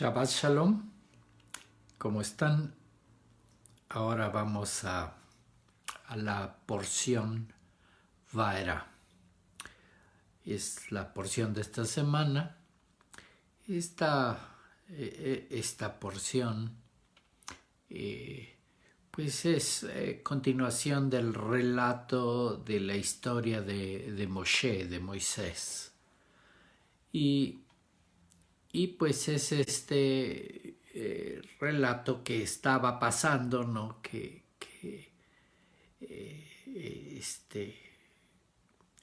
Shabbat Shalom, ¿cómo están? Ahora vamos a la porción Vaera. Es la porción de esta semana. Esta porción pues es continuación del relato de la historia de Moshe, de Moisés. Y pues es este relato que estaba pasando, ¿no? Que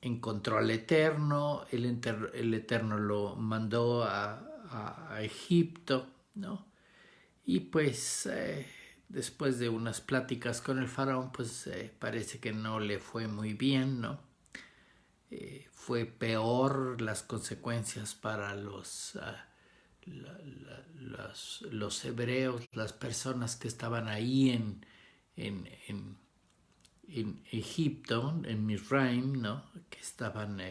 encontró al Eterno, el Eterno lo mandó a Egipto, ¿no? Y pues después de unas pláticas con el faraón, pues parece que no le fue muy bien, ¿no? Fue peor las consecuencias para los hebreos, las personas que estaban ahí en Egipto, en Misraim, ¿no? Que estaban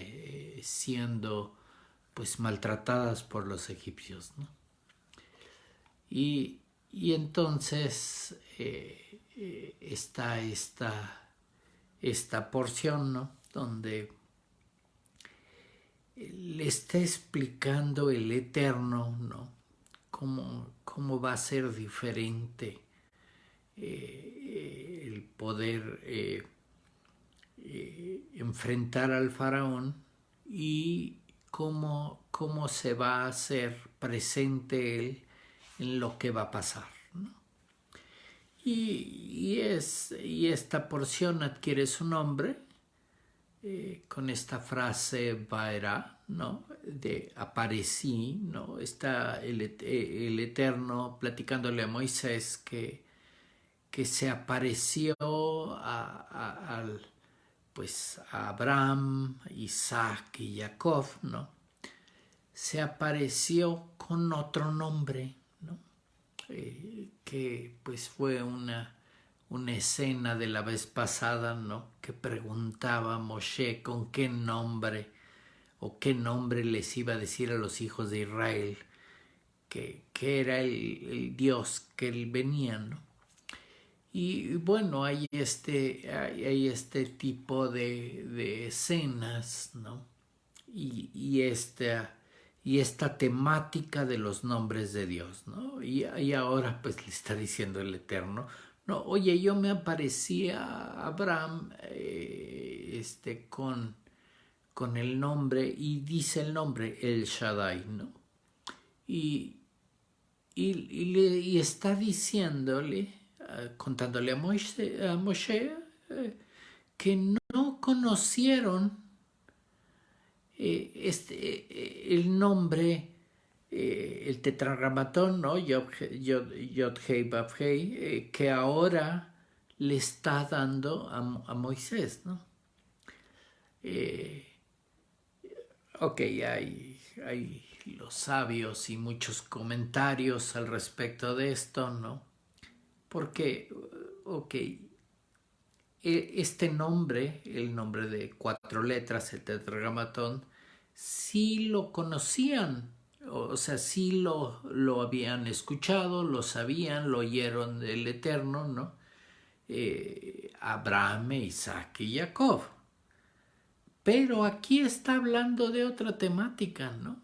siendo pues maltratadas por los egipcios, ¿no? Y entonces está esta porción, ¿no? Donde le está explicando el Eterno, ¿no? Cómo va a ser diferente el poder enfrentar al faraón y cómo se va a hacer presente él en lo que va a pasar, ¿no? Y esta porción adquiere su nombre con esta frase Vaera, ¿no? De aparecí, ¿no? Está el Eterno platicándole a Moisés que se apareció pues a Abraham, Isaac y Jacob, ¿no? Se apareció con otro nombre, ¿no? Que pues fue una escena de la vez pasada, ¿no? Que preguntaba a Moshe con qué nombre o qué nombre les iba a decir a los hijos de Israel que era el Dios que él venía, ¿no? Y bueno, hay este tipo de escenas, ¿no? Y esta temática de los nombres de Dios, ¿no? Y ahora pues le está diciendo el Eterno, no, oye, yo me aparecí a Abraham con el nombre, y dice el nombre El Shaddai, ¿no? Y está diciéndole, contándole a Moshe que no conocieron el nombre, el tetragramatón, ¿no? Yod-Hei Vav-Hei, que ahora le está dando a Moisés, ¿no? Ok, hay los sabios y muchos comentarios al respecto de esto, ¿no? Porque, ok, este nombre, el nombre de 4 letras, el tetragramatón, sí lo conocían, o sea, sí lo habían escuchado, lo sabían, lo oyeron del Eterno, ¿no? Abraham, Isaac y Jacob. Pero aquí está hablando de otra temática, ¿no?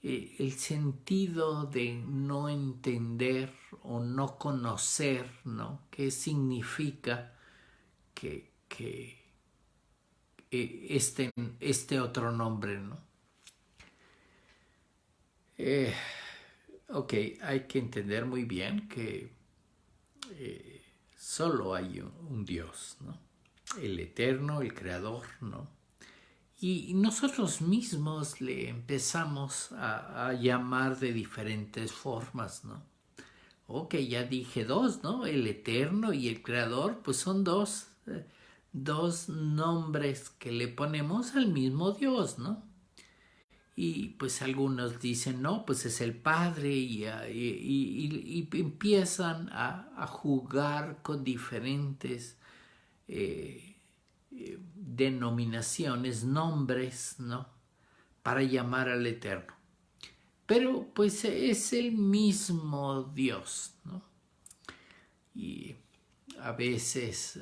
El sentido de no entender o no conocer, ¿no? ¿Qué significa que este otro nombre, ¿no? Ok, hay que entender muy bien que solo hay un Dios, ¿no? El Eterno, el Creador, ¿no? Y nosotros mismos le empezamos a llamar de diferentes formas, ¿no? Ok, ya dije dos, ¿no? El Eterno y el Creador, pues son dos nombres que le ponemos al mismo Dios, ¿no? Y pues algunos dicen, no, pues es el Padre y empiezan a jugar con diferentes denominaciones, nombres, ¿no? Para llamar al Eterno. pero pues es el mismo Dios, ¿no? Y a veces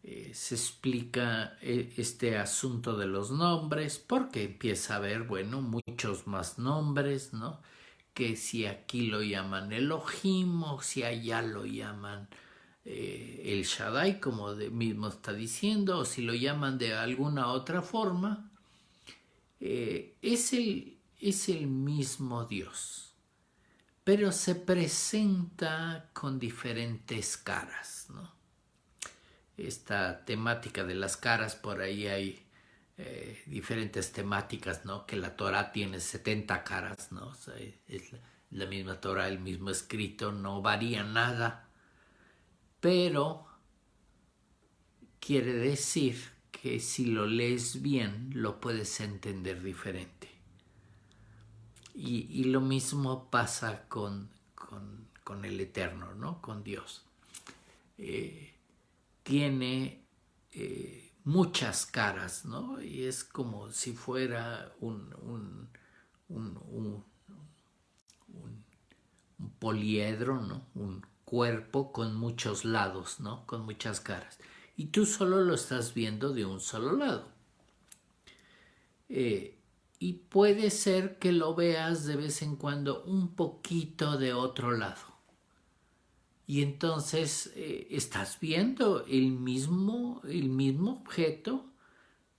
se explica este asunto de los nombres porque empieza a haber, bueno, muchos más nombres, ¿no? Que si aquí lo llaman Elohim o si allá lo llaman el Shaddai, como mismo está diciendo, o si lo llaman de alguna otra forma, es el mismo Dios, pero se presenta con diferentes caras, ¿no? Esta temática de las caras, por ahí hay diferentes temáticas, ¿no? Que la Torah tiene 70 caras, ¿no? O sea, es la misma Torah, el mismo escrito, no varía nada, pero quiere decir que si lo lees bien, lo puedes entender diferente. Y lo mismo pasa con el Eterno, ¿no? Con Dios. Tiene muchas caras, ¿no? Y es como si fuera un poliedro, ¿no? Un cuerpo con muchos lados, ¿no? Con muchas caras. Y tú solo lo estás viendo de un solo lado. Y puede ser que lo veas de vez en cuando un poquito de otro lado. Y entonces estás viendo el mismo objeto,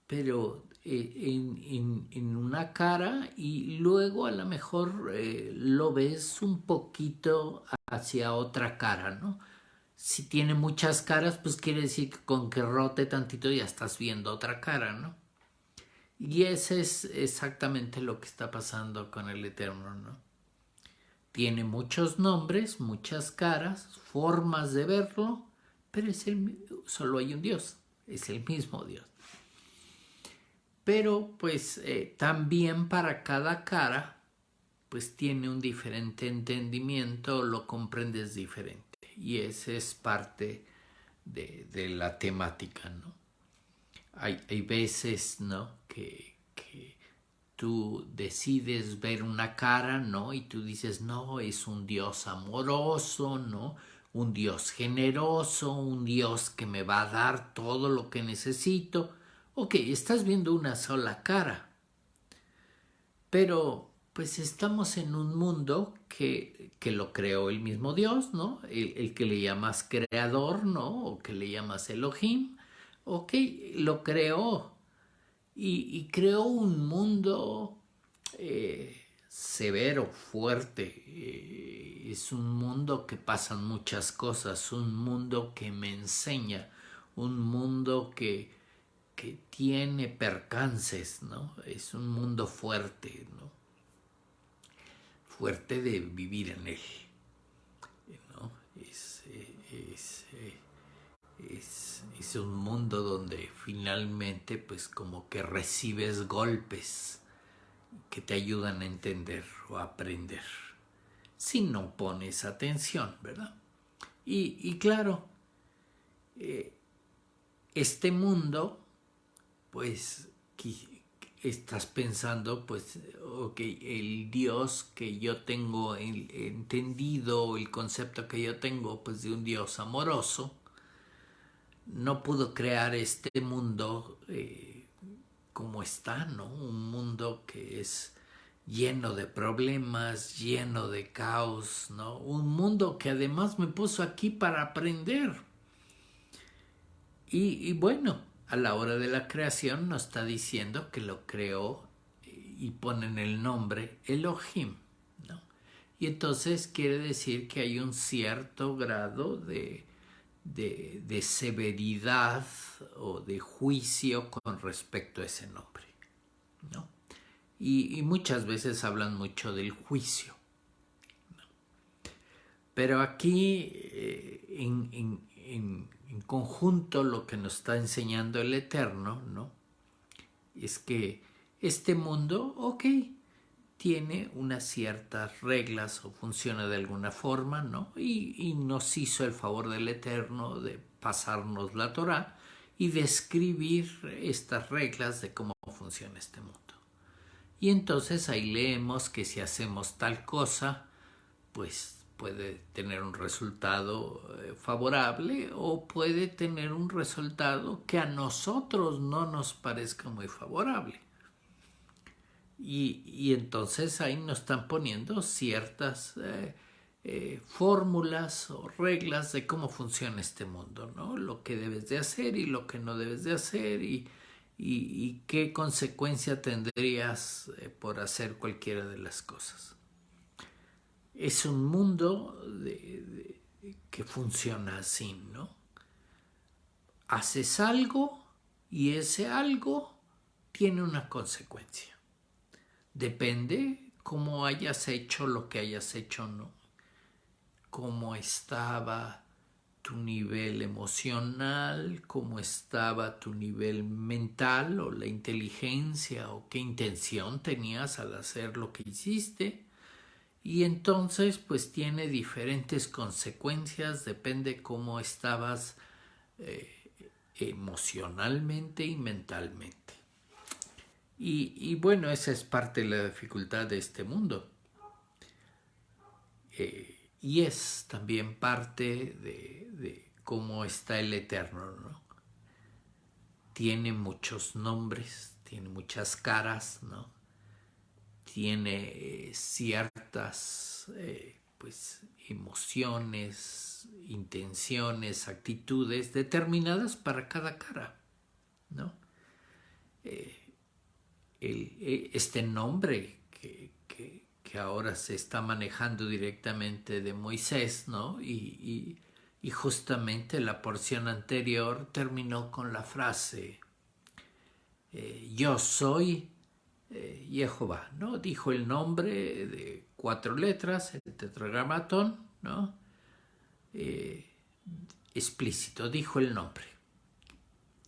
pero en una cara, y luego a lo mejor lo ves un poquito hacia otra cara, ¿no? Si tiene muchas caras, pues quiere decir que con que rote tantito ya estás viendo otra cara, ¿no? Y ese es exactamente lo que está pasando con el Eterno, ¿no? Tiene muchos nombres, muchas caras, formas de verlo, pero solo hay un Dios, es el mismo Dios. Pero pues también para cada cara, pues tiene un diferente entendimiento, lo comprendes diferente. Y esa es parte de la temática, ¿no? Hay veces, ¿no? Que tú decides ver una cara, ¿no? Y tú dices, no, es un Dios amoroso, ¿no? Un Dios generoso, un Dios que me va a dar todo lo que necesito. Ok, estás viendo una sola cara. Pero pues estamos en un mundo que lo creó el mismo Dios, ¿no? El que le llamas creador, ¿no? O que le llamas Elohim. Ok, lo creó. Y creó un mundo severo, fuerte. Es un mundo que pasan muchas cosas, un mundo que me enseña, un mundo que tiene percances, ¿no? Es un mundo fuerte, ¿no? Fuerte de vivir en él, ¿no? Es un mundo donde finalmente pues como que recibes golpes que te ayudan a entender o a aprender si no pones atención, ¿verdad? Y claro, este mundo pues estás pensando pues ok, el Dios que yo tengo entendido, el concepto que yo tengo pues de un Dios amoroso, no pudo crear este mundo como está, ¿no? Un mundo que es lleno de problemas, lleno de caos, ¿no? Un mundo que además me puso aquí para aprender. Y bueno, a la hora de la creación nos está diciendo que lo creó y ponen el nombre Elohim, ¿no? Y entonces quiere decir que hay un cierto grado de severidad o de juicio con respecto a ese nombre, ¿no? Y muchas veces hablan mucho del juicio, ¿no? Pero aquí en conjunto lo que nos está enseñando el Eterno, ¿no? Es que este mundo, ok, tiene unas ciertas reglas o funciona de alguna forma, ¿no? Y nos hizo el favor del Eterno de pasarnos la Torá y describir estas reglas de cómo funciona este mundo. Y entonces ahí leemos que si hacemos tal cosa, pues puede tener un resultado favorable o puede tener un resultado que a nosotros no nos parezca muy favorable. Y entonces ahí nos están poniendo ciertas fórmulas o reglas de cómo funciona este mundo, ¿no? Lo que debes de hacer y lo que no debes de hacer y qué consecuencia tendrías por hacer cualquiera de las cosas. Es un mundo que funciona así, ¿no? Haces algo y ese algo tiene una consecuencia. Depende cómo hayas hecho lo que hayas hecho, ¿no? Cómo estaba tu nivel emocional, cómo estaba tu nivel mental o la inteligencia o qué intención tenías al hacer lo que hiciste. Y entonces pues tiene diferentes consecuencias, depende cómo estabas emocionalmente y mentalmente. Y bueno, esa es parte de la dificultad de este mundo. Y es también parte de cómo está el Eterno, ¿no? Tiene muchos nombres, tiene muchas caras, ¿no? Tiene ciertas pues emociones, intenciones, actitudes determinadas para cada cara, ¿no? Este nombre que ahora se está manejando directamente de Moisés, ¿no? Y justamente la porción anterior terminó con la frase yo soy Jehová, ¿no? Dijo el nombre de 4 letras, el tetragramatón, ¿no? Explícito, dijo el nombre.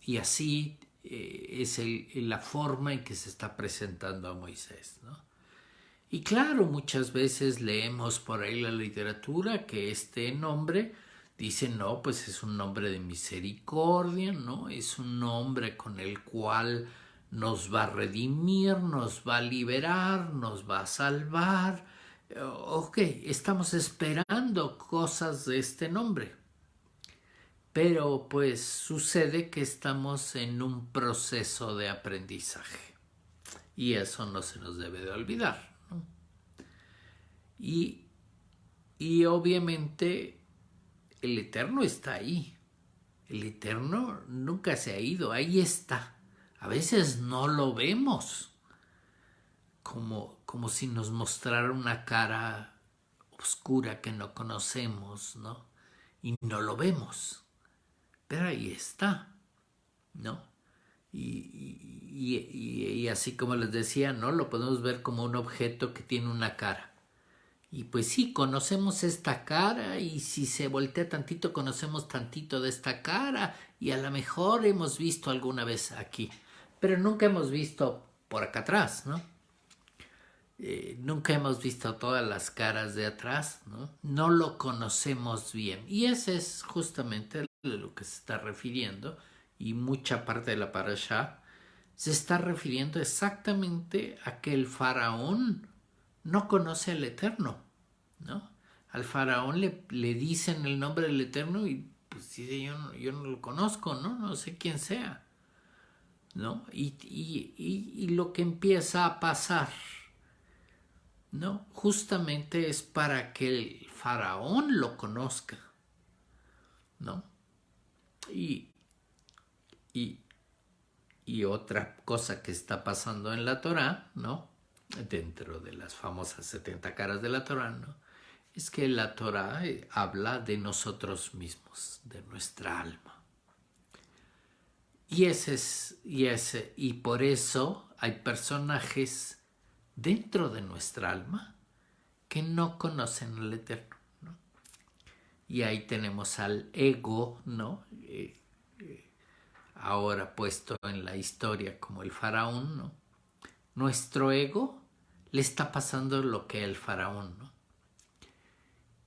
Y así es la forma en que se está presentando a Moisés, ¿no? Y claro, muchas veces leemos por ahí la literatura que este nombre dice, no, pues es un nombre de misericordia, ¿no? Es un nombre con el cual nos va a redimir, nos va a liberar, nos va a salvar. Ok, estamos esperando cosas de este nombre. Pero pues sucede que estamos en un proceso de aprendizaje. Y eso no se nos debe de olvidar, ¿no? Y obviamente el Eterno está ahí. El Eterno nunca se ha ido, ahí está. A veces no lo vemos, como si nos mostrara una cara oscura que no conocemos, ¿no? Y no lo vemos, pero ahí está, ¿no? Y así como les decía, ¿no? Lo podemos ver como un objeto que tiene una cara. Y pues sí, conocemos esta cara y si se voltea tantito, conocemos tantito de esta cara y a lo mejor hemos visto alguna vez aquí, pero nunca hemos visto por acá atrás, ¿no? Nunca hemos visto todas las caras de atrás, ¿no? No lo conocemos bien. Y ese es justamente a lo que se está refiriendo y mucha parte de la parashá se está refiriendo exactamente a que el faraón no conoce al Eterno, ¿no? Al faraón le dicen el nombre del Eterno y pues dice, yo no lo conozco, ¿no? No sé quién sea, ¿no? Y lo que empieza a pasar, ¿no? Justamente es para que el faraón lo conozca, ¿no? Y, y, y otra cosa que está pasando en la Torá, ¿no? Dentro de las famosas 70 caras de la Torá, ¿no? Es que la Torá habla de nosotros mismos, de nuestra alma. Y por eso hay personajes dentro de nuestra alma que no conocen al Eterno, ¿no? Y ahí tenemos al ego, ¿no? Ahora puesto en la historia como el faraón, ¿no? Nuestro ego le está pasando lo que el faraón, ¿no?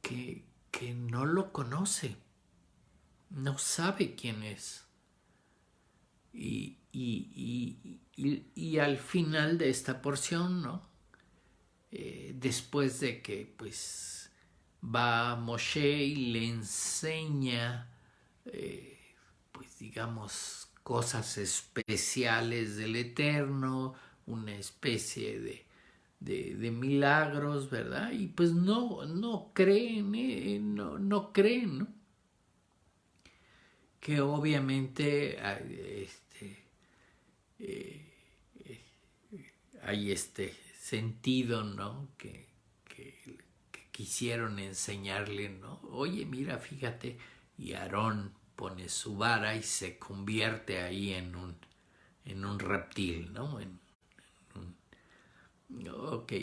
Que no lo conoce, no sabe quién es. y al final de esta porción, ¿no? Después de que pues va Moshe y le enseña pues digamos cosas especiales del Eterno, una especie de milagros, ¿verdad? Y pues no creen, no creen, ¿no? Que obviamente hay este sentido, ¿no? Que quisieron enseñarle, ¿no? Oye, mira, fíjate, y Aarón pone su vara y se convierte ahí en un reptil, ¿no? Ok,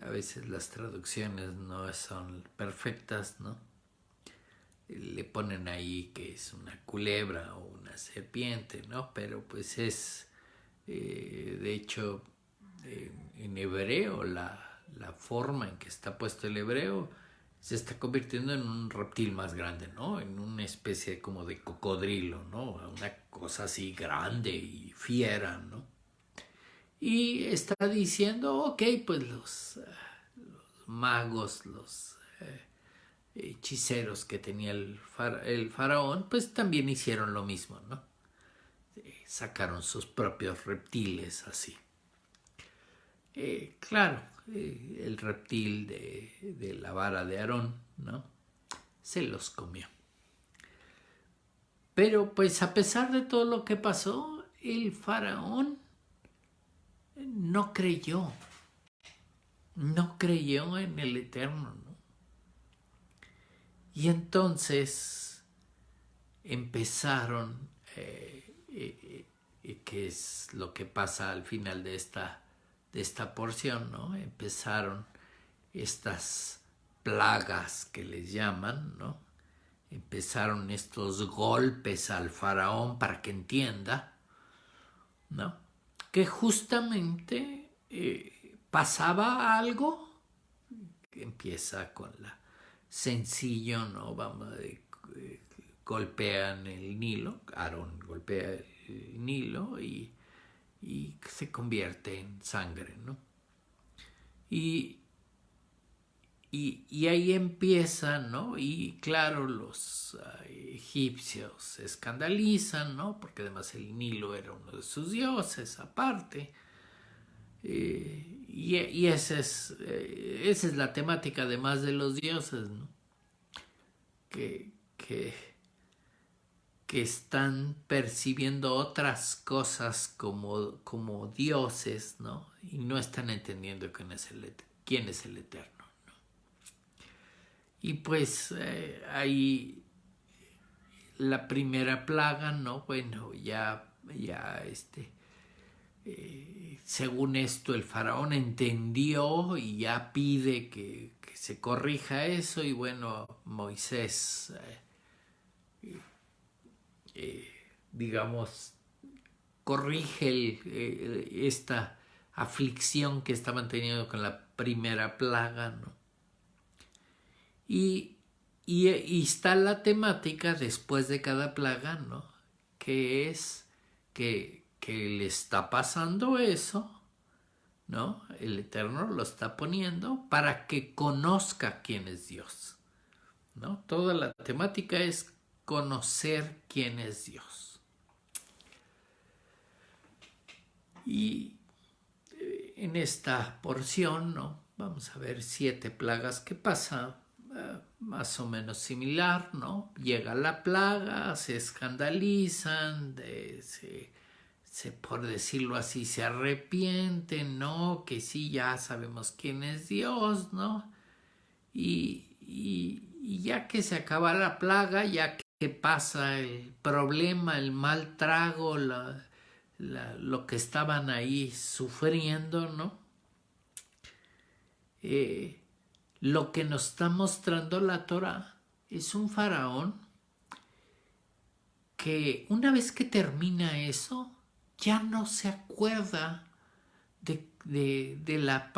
a veces las traducciones no son perfectas, ¿no? Le ponen ahí que es una culebra o una serpiente, ¿no? Pero pues es, de hecho, en hebreo, la forma en que está puesto el hebreo se está convirtiendo en un reptil más grande, ¿no? En una especie como de cocodrilo, ¿no? Una cosa así grande y fiera, ¿no? Y está diciendo, ok, pues los magos, los hechiceros que tenía el faraón, pues también hicieron lo mismo, ¿no? Sacaron sus propios reptiles así. Claro, el reptil de la vara de Aarón, ¿no? Se los comió. Pero pues a pesar de todo lo que pasó, el faraón no creyó en el Eterno, ¿no? Y entonces empezaron, que es lo que pasa al final de esta porción, ¿no? Empezaron estas plagas que les llaman, ¿no? Empezaron estos golpes al faraón para que entienda, ¿no? Que justamente pasaba algo que empieza con la sencillo, ¿no? Vamos, golpean el Nilo, Aarón golpea el Nilo y se convierte en sangre, ¿no? Y ahí empieza, ¿no? Y claro, los egipcios se escandalizan, ¿no? Porque además el Nilo era uno de sus dioses aparte. Y esa es la temática además de los dioses, ¿no? Que están percibiendo otras cosas como dioses, ¿no? Y no están entendiendo quién es el Eterno, ¿no? Y pues ahí la primera plaga, ¿no? Bueno, ya según esto el faraón entendió y ya pide que se corrija eso y bueno, Moisés digamos corrige esta aflicción que estaban teniendo con la primera plaga, ¿no? Y está la temática después de cada plaga, ¿no? Que es que le está pasando eso, ¿no? El Eterno lo está poniendo para que conozca quién es Dios, ¿no? Toda la temática es conocer quién es Dios. Y en esta porción, ¿no? Vamos a ver 7 plagas que pasan, más o menos similar, ¿no? Llega la plaga, se escandalizan, por decirlo así, se arrepienten, ¿no? Que sí, ya sabemos quién es Dios, ¿no? Y ya que se acaba la plaga, ya que pasa el problema, el mal trago, lo que estaban ahí sufriendo, ¿no? Lo que nos está mostrando la Torah es un faraón que una vez que termina eso, ya no se acuerda de la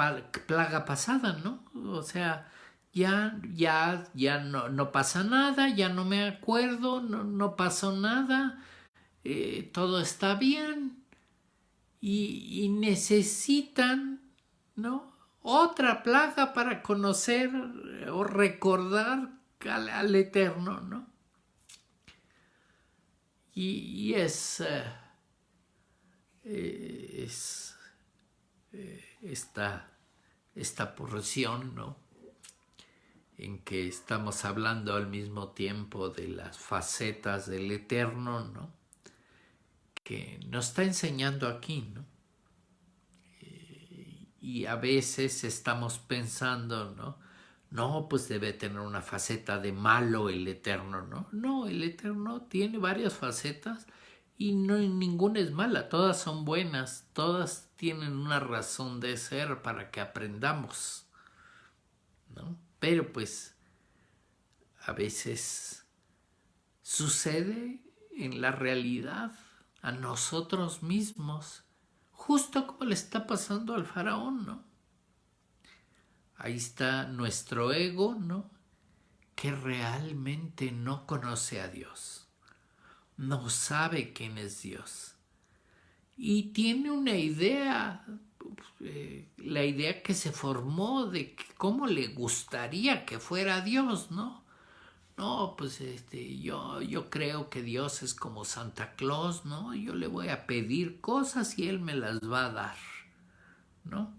plaga pasada, ¿no? O sea, ya no pasa nada, ya no me acuerdo, no pasó nada, todo está bien. y necesitan, ¿no?, otra plaga para conocer o recordar al Eterno, ¿no? Y esta porción, ¿no?, en que estamos hablando al mismo tiempo de las facetas del Eterno, ¿no?, que nos está enseñando aquí, ¿no? Y a veces estamos pensando, ¿no? No, pues debe tener una faceta de malo el Eterno, ¿no? No, el Eterno tiene varias facetas y no, ninguna es mala, todas son buenas, todas tienen una razón de ser para que aprendamos, ¿no? Pero pues a veces sucede en la realidad a nosotros mismos, justo como le está pasando al faraón, ¿no? Ahí está nuestro ego, ¿no?, que realmente no conoce a Dios, no sabe quién es Dios y tiene una idea, la idea que se formó de cómo le gustaría que fuera Dios, ¿no? No, pues yo creo que Dios es como Santa Claus, ¿no? Yo le voy a pedir cosas y Él me las va a dar, ¿no?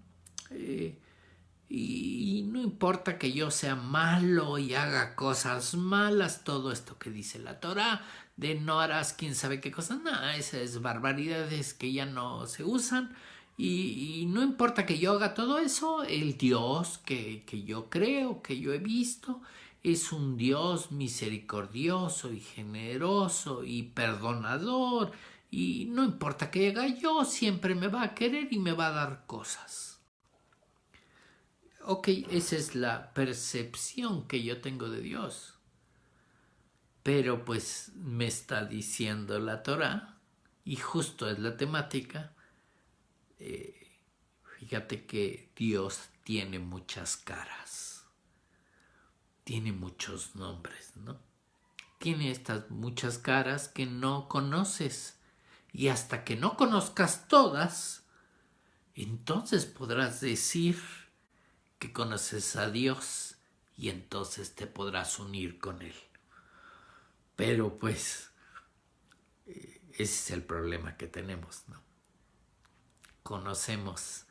Y no importa que yo sea malo y haga cosas malas, todo esto que dice la Torah, de no harás quién sabe qué cosas, nada, esas barbaridades que ya no se usan. Y no importa que yo haga todo eso, el Dios que yo creo, que yo he visto, es un Dios misericordioso y generoso y perdonador. Y no importa que haga yo, siempre me va a querer y me va a dar cosas. Ok, esa es la percepción que yo tengo de Dios. Pero pues me está diciendo la Torah, y justo es la temática, fíjate que Dios tiene muchas caras, tiene muchos nombres, ¿no? Tiene estas muchas caras que no conoces, y hasta que no conozcas todas, entonces podrás decir que conoces a Dios y entonces te podrás unir con Él. Pero pues ese es el problema que tenemos, ¿no? Conocemos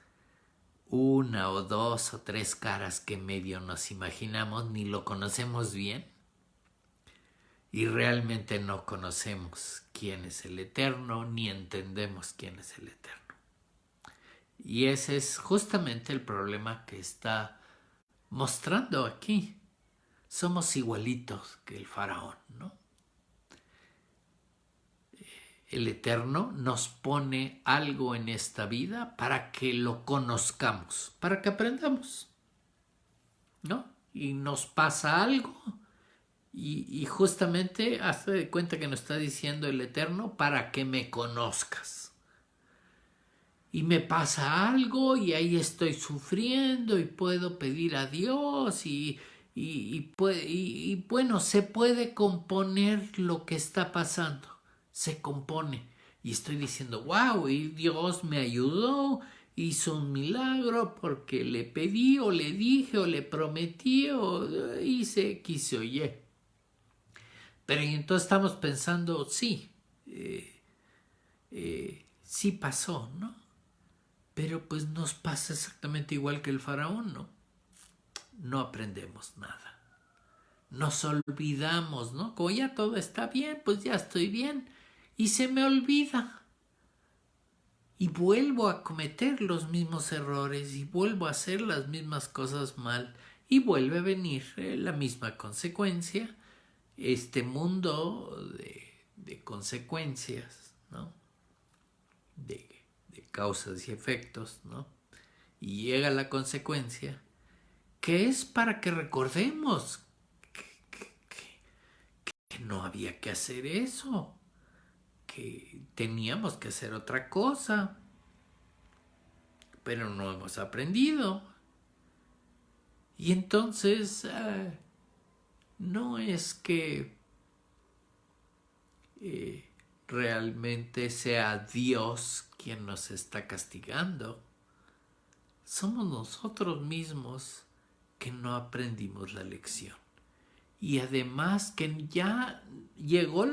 una o dos o tres caras que medio nos imaginamos, ni lo conocemos bien y realmente no conocemos quién es el Eterno, ni entendemos quién es el Eterno. Y ese es justamente el problema que está mostrando aquí. Somos igualitos que el faraón, ¿no? El Eterno nos pone algo en esta vida para que lo conozcamos, para que aprendamos, ¿no? Y nos pasa algo y justamente hazte de cuenta que nos está diciendo el Eterno para que me conozcas. Y me pasa algo y ahí estoy sufriendo y puedo pedir a Dios y bueno, se puede componer lo que está pasando, se compone. Y estoy diciendo, wow, y Dios me ayudó, hizo un milagro porque le pedí o le dije o le prometí o hice X o Y. Pero entonces estamos pensando, sí, sí pasó, ¿no? Pero pues nos pasa exactamente igual que el faraón, ¿no? No aprendemos nada. Nos olvidamos, ¿no? Como ya todo está bien, pues ya estoy bien. Y se me olvida. Y vuelvo a cometer los mismos errores y vuelvo a hacer las mismas cosas mal. Y vuelve a venir la misma consecuencia. Este mundo de consecuencias, ¿no? De causas y efectos, ¿no? Y llega la consecuencia, que es para que recordemos que no había que hacer eso, que teníamos que hacer otra cosa, pero no hemos aprendido. Y entonces no es que realmente sea Dios quien nos está castigando. Somos nosotros mismos que no aprendimos la lección. Y además que ya llegó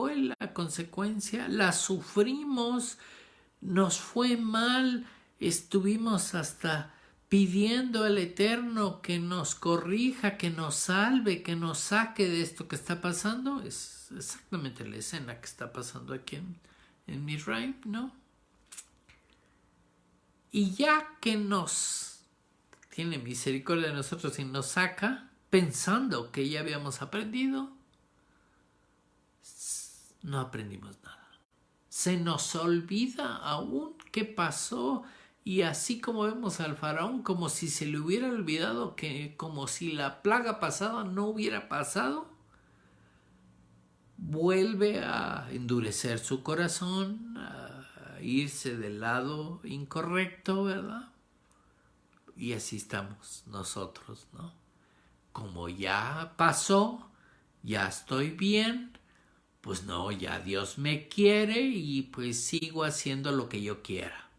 la consecuencia, la sufrimos, nos fue mal, estuvimos hasta pidiendo al Eterno que nos corrija, que nos salve, que nos saque de esto que está pasando. Es exactamente la escena que está pasando aquí en Misraim, ¿no? Y ya que nos tiene misericordia de nosotros y nos saca, pensando que ya habíamos aprendido, no aprendimos nada. Se nos olvida aún qué pasó, y así como vemos al faraón como si se le hubiera olvidado, que como si la plaga pasada no hubiera pasado, vuelve a endurecer su corazón, a irse del lado incorrecto, ¿verdad? Y así estamos nosotros, ¿no? Como ya pasó, ya estoy bien, pues no, ya Dios me quiere y pues sigo haciendo lo que yo quiera.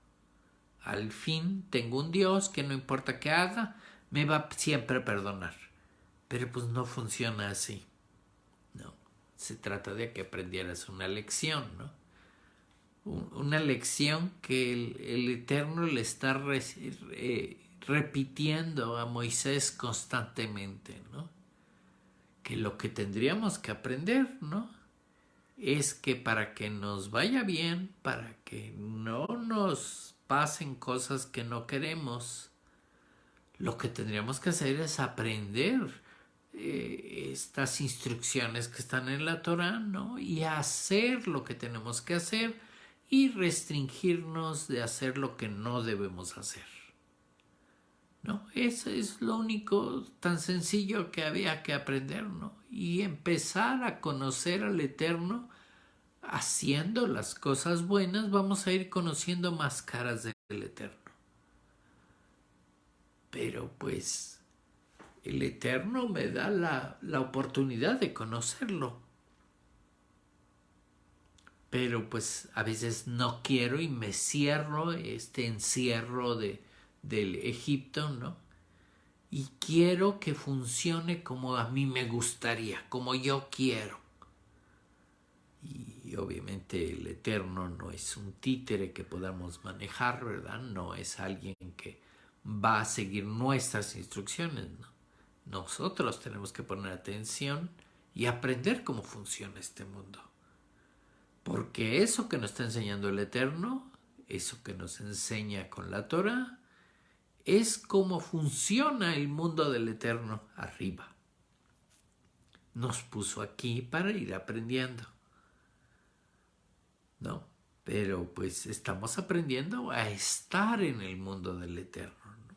Al fin tengo un Dios que no importa qué haga, me va siempre a perdonar. Pero pues no funciona así, ¿no? Se trata de que aprendieras una lección, ¿no? Una lección que el Eterno le está repitiendo a Moisés constantemente, ¿no? Que lo que tendríamos que aprender, ¿no? Es que para que nos vaya bien, para que no nos pasen cosas que no queremos, lo que tendríamos que hacer es aprender estas instrucciones que están en la Torah, ¿no? Y hacer lo que tenemos que hacer y restringirnos de hacer lo que no debemos hacer, ¿no? Eso es lo único tan sencillo que había que aprender, ¿no? Y empezar a conocer al Eterno. Haciendo las cosas buenas, vamos a ir conociendo más caras del Eterno. Pero pues el Eterno me da la oportunidad de conocerlo. Pero pues a veces no quiero y me cierro, este encierro del Egipto, ¿no? Y quiero que funcione como a mí me gustaría, como yo quiero. Y obviamente el Eterno no es un títere que podamos manejar, ¿verdad? No es alguien que va a seguir nuestras instrucciones, ¿no? Nosotros tenemos que poner atención y aprender cómo funciona este mundo. Porque eso que nos está enseñando el Eterno, eso que nos enseña con la Torah, es cómo funciona el mundo del Eterno arriba. Nos puso aquí para ir aprendiendo, ¿no? Pero pues estamos aprendiendo a estar en el mundo del Eterno, ¿no?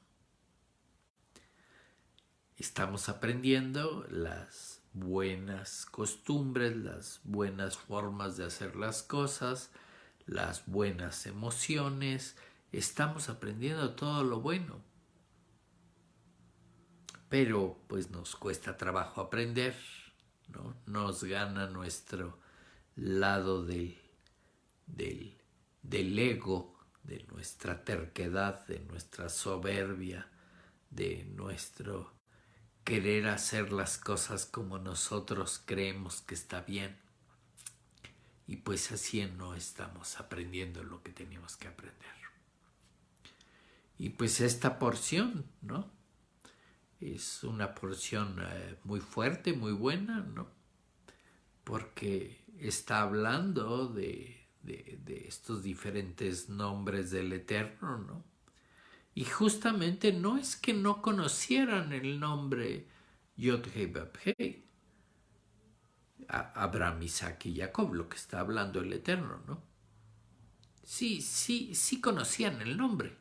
Estamos aprendiendo las buenas costumbres, las buenas formas de hacer las cosas, las buenas emociones. Estamos aprendiendo todo lo bueno. Pero pues nos cuesta trabajo aprender, ¿no? Nos gana nuestro lado del ego, de nuestra terquedad, de nuestra soberbia, de nuestro querer hacer las cosas como nosotros creemos que está bien. Y pues así no estamos aprendiendo lo que teníamos que aprender. Y pues esta porción, ¿no? Es una porción muy fuerte, muy buena, ¿no? Porque está hablando de estos diferentes nombres del Eterno, ¿no? Y justamente no es que no conocieran el nombre Yod-Heh Vav-Heh, Abraham, Isaac y Jacob, lo que está hablando el Eterno, ¿no? Sí conocían el nombre.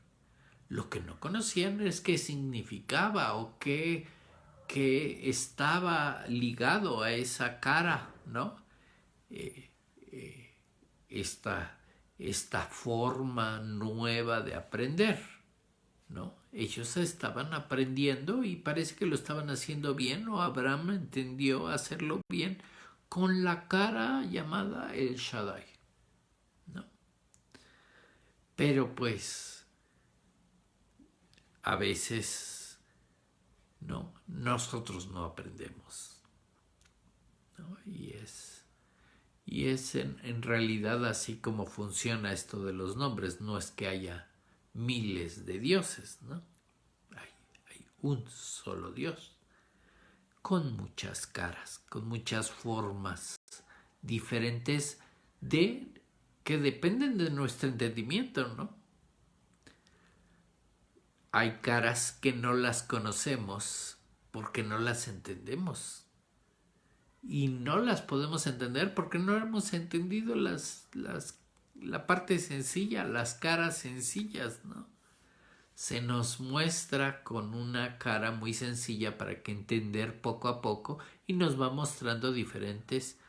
Lo que no conocían es qué significaba o qué estaba ligado a esa cara, ¿no? Esta forma nueva de aprender, ¿no? Ellos estaban aprendiendo y parece que lo estaban haciendo bien, o Abraham entendió hacerlo bien con la cara llamada El Shaddai, ¿no? Pero pues a veces no, nosotros no aprendemos, ¿no? Y es en realidad así como funciona esto de los nombres. No es que haya miles de dioses, ¿no? Hay un solo Dios, con muchas caras, con muchas formas diferentes que dependen de nuestro entendimiento, ¿no? Hay caras que no las conocemos porque no las entendemos. Y no las podemos entender porque no hemos entendido la parte sencilla, las caras sencillas, ¿no? Se nos muestra con una cara muy sencilla para que entender poco a poco, y nos va mostrando diferentes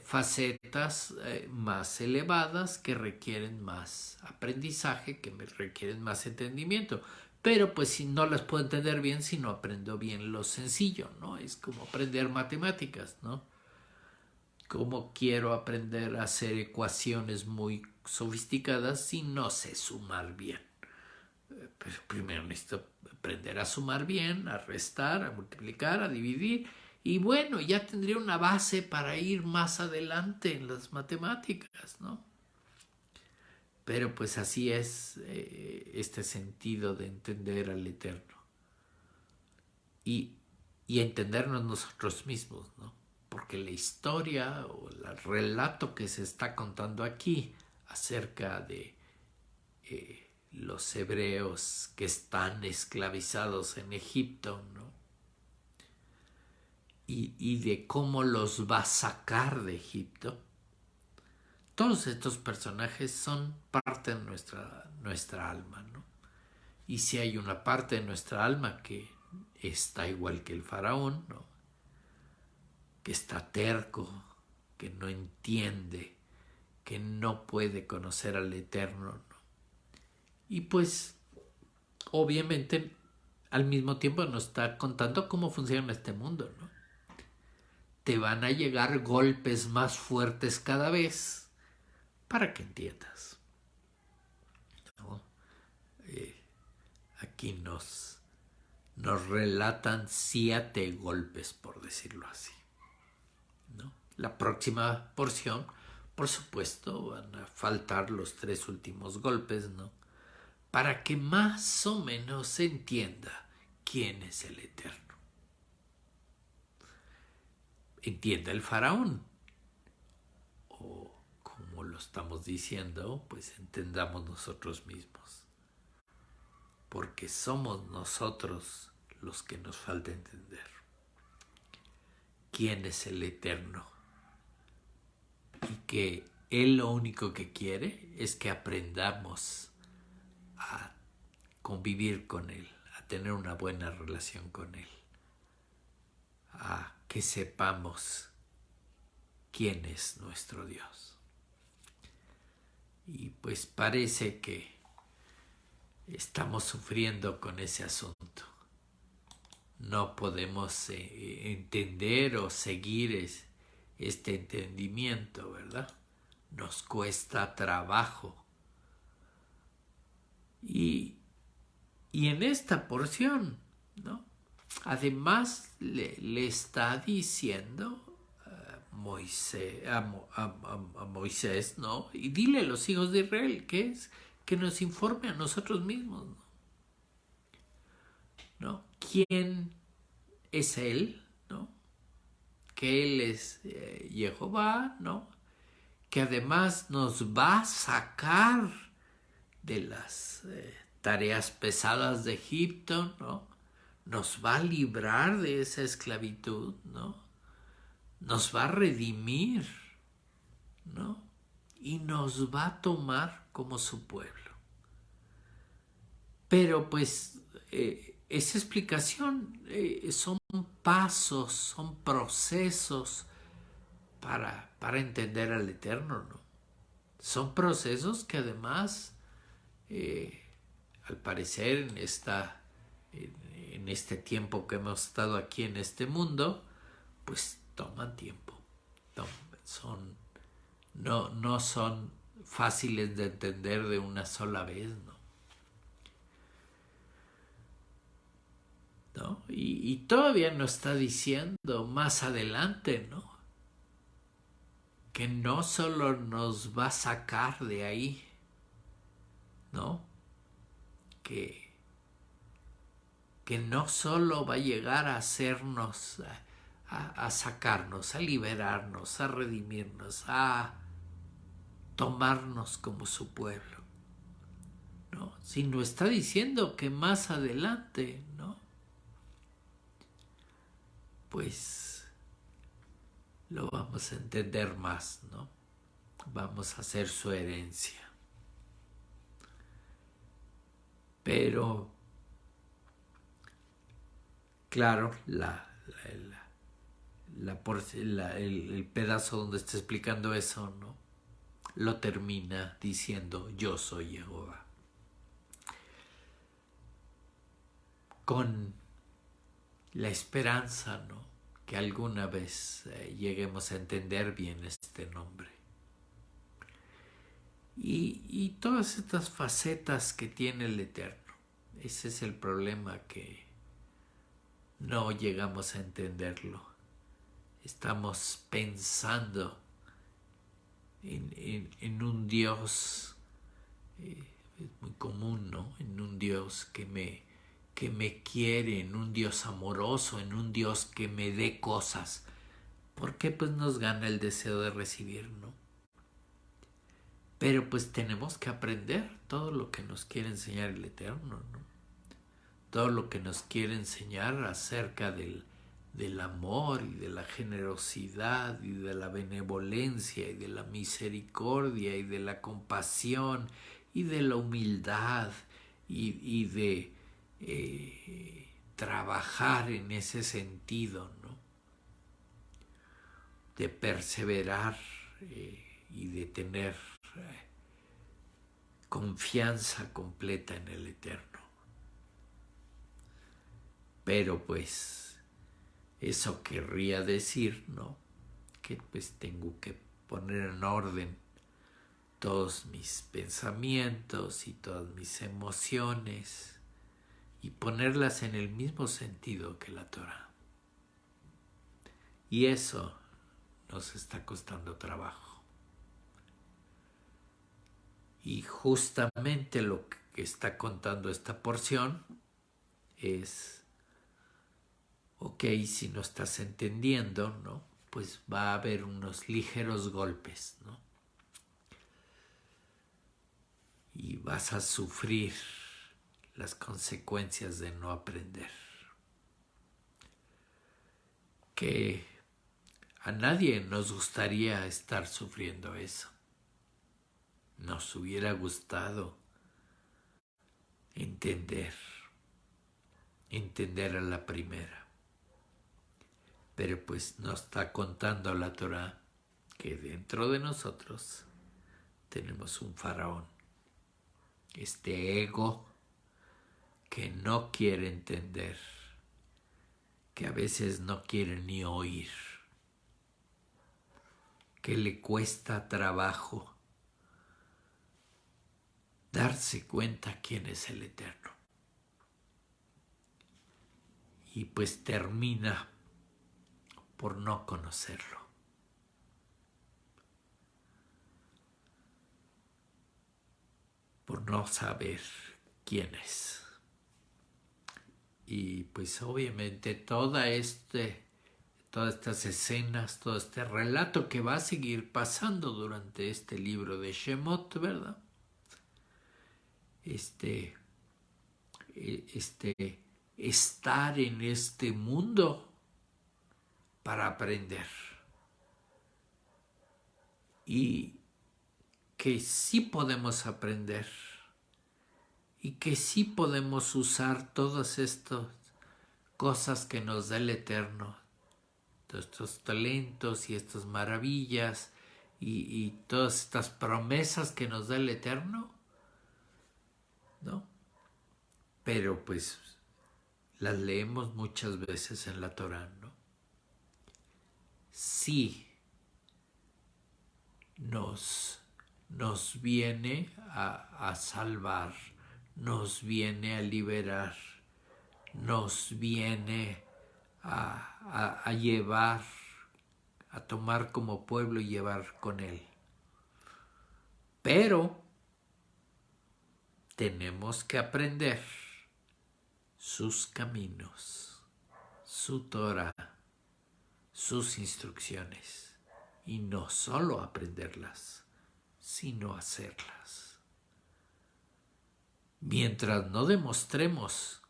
facetas más elevadas que requieren más aprendizaje, que requieren más entendimiento. Pero pues si no las puedo entender bien si no aprendo bien lo sencillo, ¿no? Es como aprender matemáticas, ¿no? ¿Cómo quiero aprender a hacer ecuaciones muy sofisticadas si no sé sumar bien? Pues primero necesito aprender a sumar bien, a restar, a multiplicar, a dividir, y bueno, ya tendría una base para ir más adelante en las matemáticas, ¿no? Pero pues así es este sentido de entender al Eterno y, y entendernos nosotros mismos, ¿no? Porque la historia o el relato que se está contando aquí acerca de los hebreos que están esclavizados en Egipto, ¿no? Y de cómo los va a sacar de Egipto. Todos estos personajes son parte de nuestra alma, ¿no? Y si hay una parte de nuestra alma que está igual que el faraón, ¿no? Que está terco, que no entiende, que no puede conocer al Eterno, ¿no? Y pues obviamente al mismo tiempo nos está contando cómo funciona este mundo, ¿no? Te van a llegar golpes más fuertes cada vez para que entiendas, ¿no? Aquí nos relatan 7 golpes, por decirlo así, ¿no? La próxima porción, por supuesto, van a faltar los 3 últimos golpes, ¿no? Para que más o menos se entienda quién es el Eterno. Entienda el faraón, o como lo estamos diciendo, pues entendamos nosotros mismos, porque somos nosotros los que nos falta entender quién es el Eterno, y que Él lo único que quiere es que aprendamos a convivir con Él, a tener una buena relación con Él, a que sepamos quién es nuestro Dios. Y pues parece que estamos sufriendo con ese asunto. No podemos entender o seguir este entendimiento, ¿verdad? Nos cuesta trabajo. Y en esta porción, ¿no? Además le está diciendo a Moisés, ¿no? Y dile a los hijos de Israel que nos informe a nosotros mismos, ¿no? ¿Quién es Él, ¿no? Que Él es Jehová, ¿no? Que además nos va a sacar de las tareas pesadas de Egipto, ¿no? Nos va a librar de esa esclavitud, ¿no? Nos va a redimir, ¿no? Y nos va a tomar como su pueblo. Pero pues esa explicación son pasos, son procesos para entender al Eterno, ¿no? Son procesos que además, al parecer en este tiempo que hemos estado aquí en este mundo, pues toman tiempo. no son fáciles de entender de una sola vez, ¿no? Y todavía nos está diciendo más adelante, ¿no? Que no solo nos va a sacar de ahí, ¿no? Que no solo va a llegar a hacernos, a sacarnos, a liberarnos, a redimirnos, a tomarnos como su pueblo, ¿no? Sino está diciendo que más adelante, ¿no? Pues lo vamos a entender más, ¿no? Vamos a ser su herencia. Pero, claro, el pedazo donde está explicando eso, ¿no? Lo termina diciendo: yo soy Jehová. Con la esperanza, ¿no? Que alguna vez lleguemos a entender bien este nombre. Y todas estas facetas que tiene el Eterno. Ese es el problema, que no llegamos a entenderlo. Estamos pensando en un Dios, es muy común, ¿no? En un Dios que me quiere, en un Dios amoroso, en un Dios que me dé cosas. Porque pues nos gana el deseo de recibir, ¿no? Pero pues tenemos que aprender todo lo que nos quiere enseñar el Eterno, ¿no? Todo lo que nos quiere enseñar acerca del amor y de la generosidad y de la benevolencia y de la misericordia y de la compasión y de la humildad y de trabajar en ese sentido, ¿no? De perseverar y de tener confianza completa en el Eterno. Pero pues eso querría decir, ¿no? Que pues tengo que poner en orden todos mis pensamientos y todas mis emociones y ponerlas en el mismo sentido que la Torah. Y eso nos está costando trabajo. Y justamente lo que está contando esta porción es: ok, si no estás entendiendo, ¿no? Pues va a haber unos ligeros golpes, ¿no? Y vas a sufrir las consecuencias de no aprender. Que a nadie nos gustaría estar sufriendo eso. Nos hubiera gustado entender a la primera. Pero pues nos está contando la Torah que dentro de nosotros tenemos un faraón, este ego que no quiere entender, que a veces no quiere ni oír, que le cuesta trabajo darse cuenta quién es el Eterno. Y pues termina por no conocerlo. Por no saber quién es. Y pues obviamente todas estas escenas, todo este relato que va a seguir pasando durante este libro de Shemot, ¿verdad? Estar en este mundo para aprender. Y que sí podemos aprender. Y que sí podemos usar todas estas cosas que nos da el Eterno. Todos estos talentos y estas maravillas y todas estas promesas que nos da el Eterno, ¿no? Pero pues las leemos muchas veces en la Torah, ¿no? Sí, nos viene a salvar, nos viene a liberar, nos viene a llevar, a tomar como pueblo y llevar con él. Pero tenemos que aprender sus caminos, su Torah, sus instrucciones, y no solo aprenderlas, sino hacerlas. Mientras no demostremos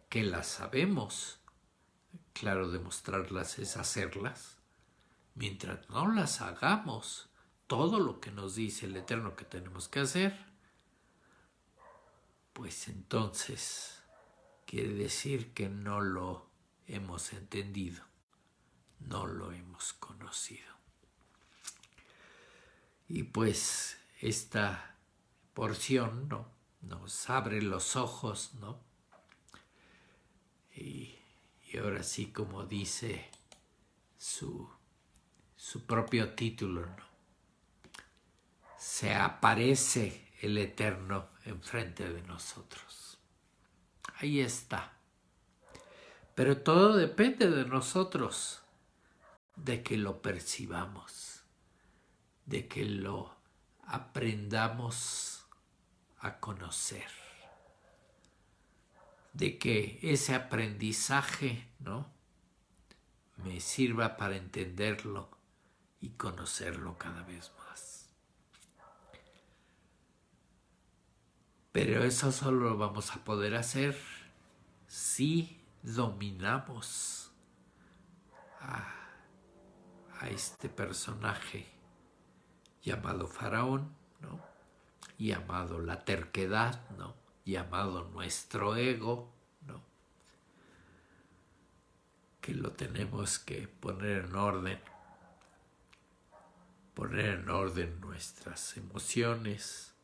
que las sabemos, claro, demostrarlas es hacerlas, mientras no las hagamos, todo lo que nos dice el Eterno que tenemos que hacer, pues entonces quiere decir que no lo hemos entendido, no lo hemos conocido. Y pues esta porción, ¿no?, nos abre los ojos, ¿no? Y ahora sí, como dice su propio título, ¿no?, se aparece el Eterno enfrente de nosotros. Ahí está. Pero todo depende de nosotros, de que lo percibamos, de que lo aprendamos a conocer, de que ese aprendizaje, ¿no?, me sirva para entenderlo y conocerlo cada vez más. Pero eso solo lo vamos a poder hacer si dominamos a este personaje llamado Faraón, ¿no?, llamado la terquedad, ¿no?, llamado nuestro ego, ¿no?, que lo tenemos que poner en orden nuestras emociones,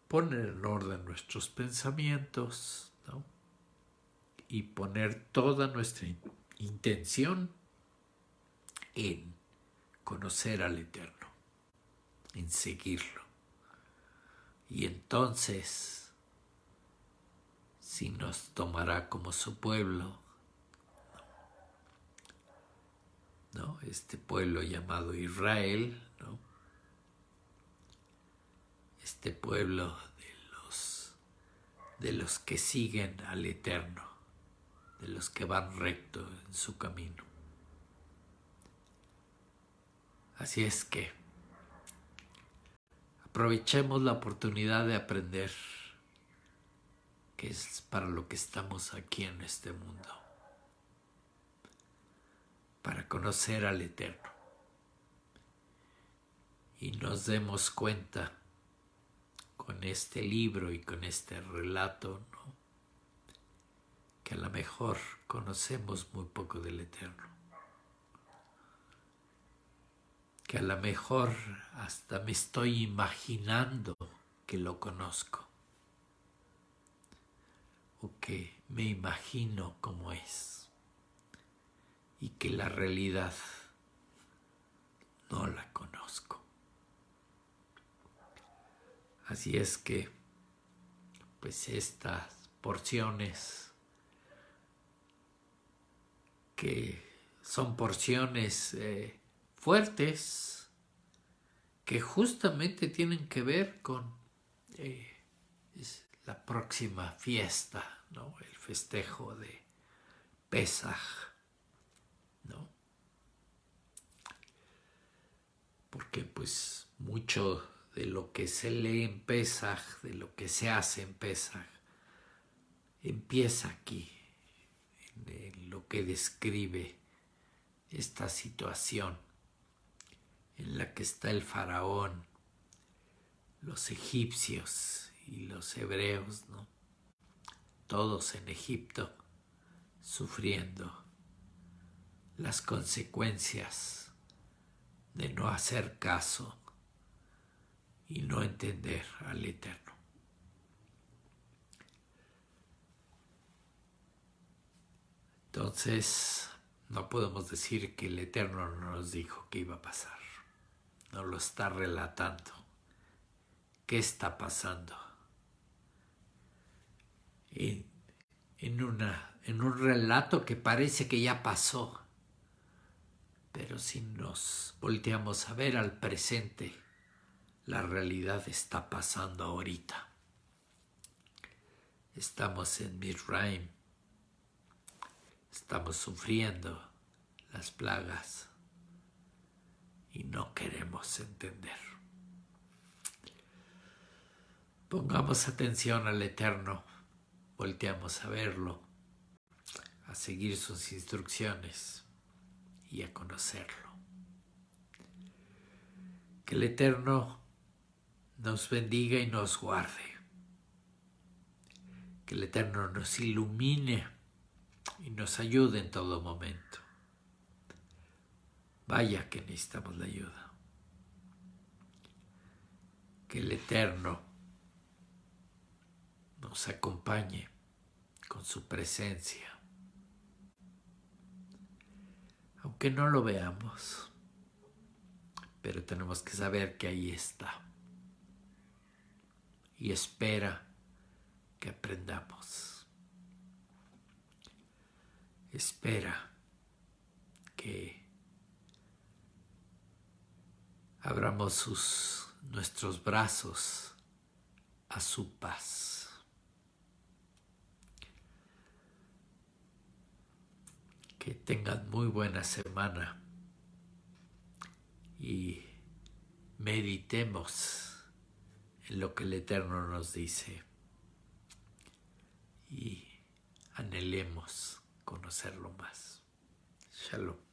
poner en orden nuestros pensamientos, ¿no?, y poner toda nuestra intención en conocer al Eterno, en seguirlo. Y entonces, si nos tomará como su pueblo, ¿no?, este pueblo llamado Israel, ¿no?, este pueblo de los que siguen al Eterno, de los que van recto en su camino. Así es que aprovechemos la oportunidad de aprender, que es para lo que estamos aquí en este mundo, para conocer al Eterno, y nos demos cuenta con este libro y con este relato, ¿no?, que a lo mejor conocemos muy poco del Eterno, que a lo mejor hasta me estoy imaginando que lo conozco, o que me imagino cómo es, y que la realidad no la conozco. Así es que, pues estas porciones, que son porciones fuertes, que justamente tienen que ver con la próxima fiesta, ¿no?, el festejo de Pesaj, ¿no?, porque pues mucho de lo que se lee en Pesaj, de lo que se hace en Pesaj, empieza aquí, en lo que describe esta situación en la que está el faraón, los egipcios y los hebreos, ¿no?, todos en Egipto sufriendo las consecuencias de no hacer caso y no entender al Eterno. Entonces, no podemos decir que el Eterno no nos dijo que iba a pasar. nos lo está relatando. ¿Qué está pasando? En un relato que parece que ya pasó, pero si nos volteamos a ver al presente, la realidad está pasando ahorita. Estamos en Mizraim, estamos sufriendo las plagas y no queremos entender. Pongamos atención al Eterno, volteamos a verlo, a seguir sus instrucciones y a conocerlo. Que el Eterno nos bendiga y nos guarde. Que el Eterno nos ilumine y nos ayude en todo momento. Vaya que necesitamos la ayuda. Que el Eterno nos acompañe con su presencia. Aunque no lo veamos, pero tenemos que saber que ahí está. Y espera que aprendamos. Espera que abramos nuestros brazos a su paz. Que tengan muy buena semana y meditemos en lo que el Eterno nos dice y anhelemos conocerlo más. Shalom.